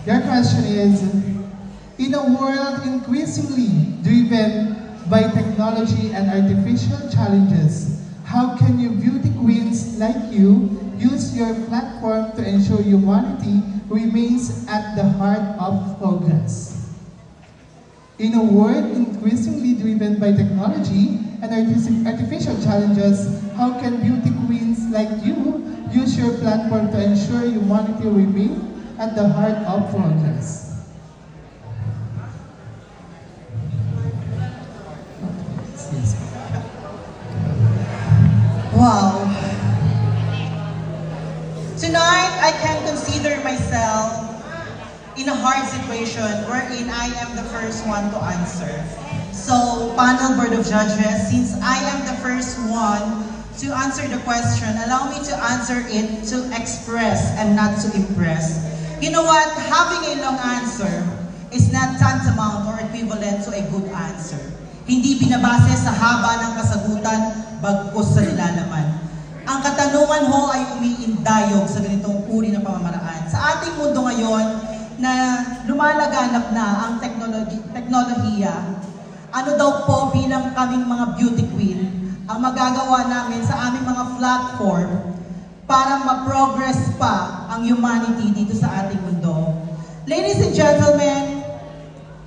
Your question is, in a world increasingly driven by technology and artificial challenges, how can you beauty queens like you use your platform to ensure humanity remains at the heart of progress? In a world increasingly driven by technology and artificial challenges, how can beauty queens like you use your platform to ensure humanity remains at the heart of progress? Yes. Wow. Tonight, I can consider myself in a hard situation wherein I am the first one to answer. So, panel board of judges, since I am the first one to answer the question, allow me to answer it to express and not to impress. You know what? Having a long answer is not tantamount or equivalent to a good answer. Hindi binabase sa haba ng kasagutan, bagkus sa nilalaman. Ang katanungan ho ay umiindayog sa ganitong uri ng pamamaraan. Sa ating mundo ngayon, na lumalaganap na ang teknolohiya, ano daw po bilang kaming mga beauty queen, ang magagawa namin sa aming mga platform para ma-progress pa ang humanity dito sa ating mundo. Ladies and gentlemen,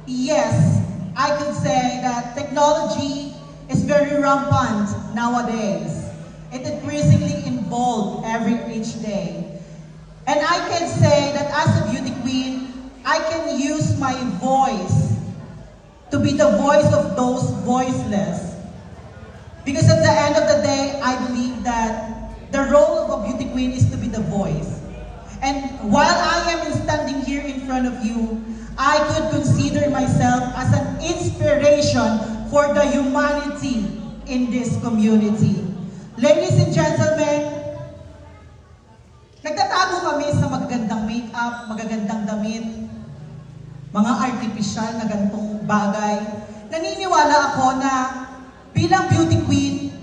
yes, I could say that technology is very rampant nowadays. It increasingly involved each day. And I can say that as a beauty queen, I can use my voice to be the voice of those voiceless. Because at the end of the day, I believe that the role of a beauty queen is to be the voice. And while I am standing here in front of you, I could consider myself as an inspiration for the humanity in this community. Ladies and gentlemen, nagtatago kami sa magagandang make-up, magagandang damit, mga artificial na ganitong bagay. Naniniwala ako na bilang beauty queen,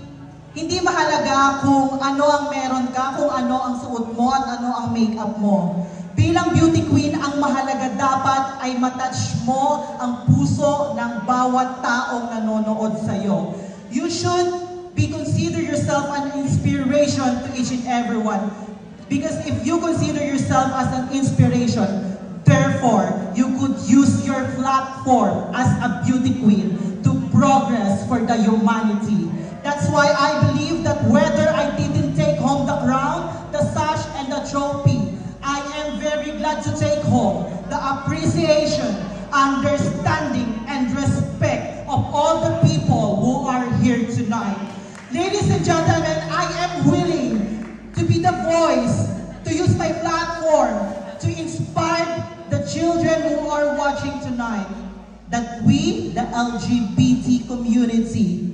hindi mahalaga kung ano ang meron ka, kung ano ang suot mo at ano ang make-up mo. Bilang beauty queen, ang mahalaga dapat ay matouch mo ang puso ng bawat taong nanonood sa'yo. You should consider yourself an inspiration to each and everyone. Because if you consider yourself as an inspiration, therefore, you could use your platform as a beauty queen to progress for the humanity. That's why I believe that whether I didn't take home the crown, the sash, and the trophy, I am very glad to take home the appreciation, understanding, and respect of all the people who are here tonight. Ladies and gentlemen, I am willing to be the voice, to use my platform to inspire the children who are watching tonight, that we, the LGBT community,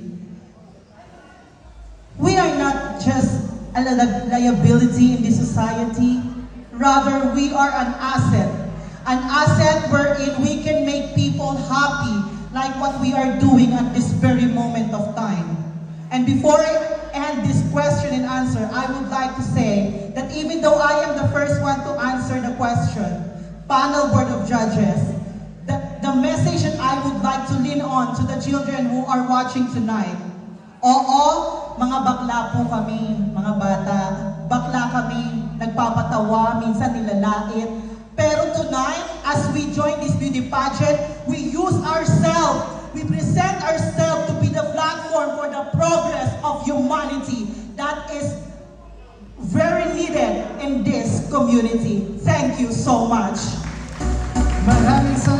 we are not just a liability in this society, rather we are an asset wherein we can make people happy like what we are doing at this very moment of time. And before I end this question and answer, I would like to say that even though I am the first one to answer the question, panel board of judges, the message that I would like to lean on to the children who are watching tonight, oo, mga bakla po kami, mga bata, bakla kami, nagpapatawa, minsan nilalait, pero tonight, as we join this beauty pageant, we use ourselves, we present ourselves to be the platform for the progress of humanity that is very needed in this community. Thank you so much. Maraming salamat.